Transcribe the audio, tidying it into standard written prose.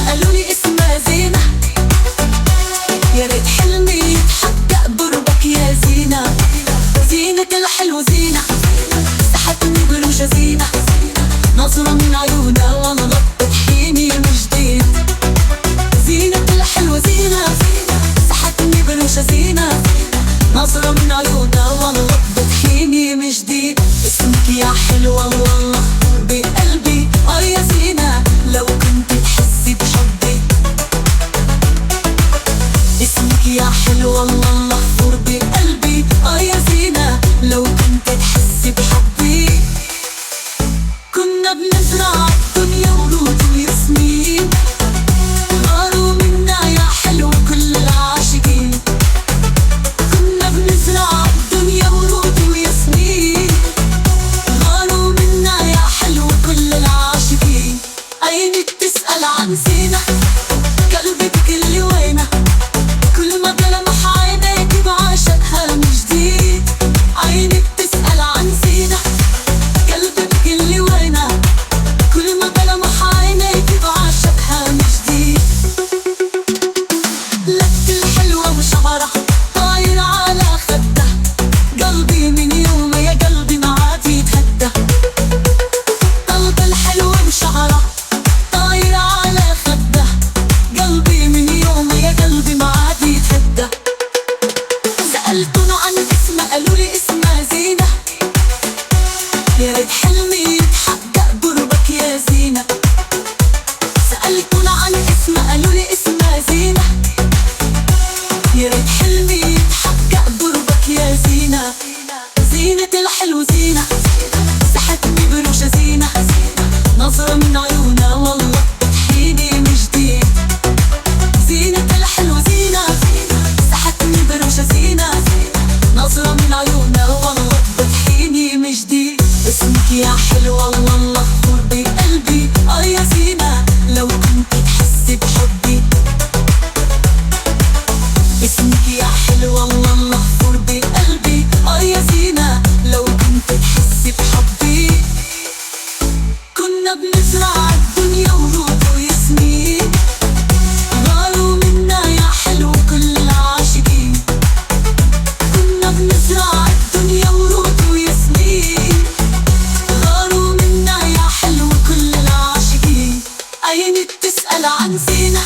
اسمها قالولي اسمها زينة. يا ريت حلمي يتحقق بربك يا زينة. زينة الحلو زينة، سحتني بروشة زينة، نظرة من عيونها وانا غطت حيني من جديد. زينة الحلو زينة، سحتني بروشة زينة، نظرة من عيونها وانا غطت حيني من جديد. اسمك يا حلوة والله بقلبي يا زينة، لو كنت تحسي بحبي. اسمك يا حلوة والله فور بقلبي يا زينة، لو كنت تحسي بحبي. كنا بنزرع الدنيا ورود وياسمين، غاروا منا يا حلو كل العاشقين. كنا بنزرع الدنيا ورود وياسمين، غاروا منا يا حلو كل العاشقين. عينك تسأل عن زينة، قلبي بكل وينة، كل ما بلمح عينيك بعشقها من جديد. عينك تسأل عن زينة، قلبي بكل وينة، كل ما بلمح عينيك بعشقها من جديد. لك الحلوة وشعرها طاير على خدها، قلبي من يوم يا قلبي ما عاد يتهدى. قلب الحلوة وشعرها طاير على خدها، قلبي من يوم يا قلبي ما عاد يتهدى. سألتن عن اسمها قالولي اسمها زينة. يا ريت حلمي يتحقق بربك يا زينة. سألتن عن اسمها قالولي اسمها زينة. يا ريت حلمي يتحقق بربك يا زينة. زينة الحلو زينة، سحتني بروشة زينة، نظرة من عيونها والله بتحيني من جديد. زينة الحلو زينة، سحتني بروشة زينة، نظرة من عيونها والله بتحيني من جديد. اسمك يا حلوة والله فور بقلبي يا زينة، لو كنت تحسي بحبي. اسمك يا حلوة والله فور بقلبي يا زينة، لو كنت تحسي بحبي. كنا بنزرع الدنيا ورود وياسمين، غاروا منا يا حلو كل العاشقين. كنا بنزرع الدنيا ورود وياسمين، غاروا منا يا حلو كل العاشقين. عينك تسأل عن زينة،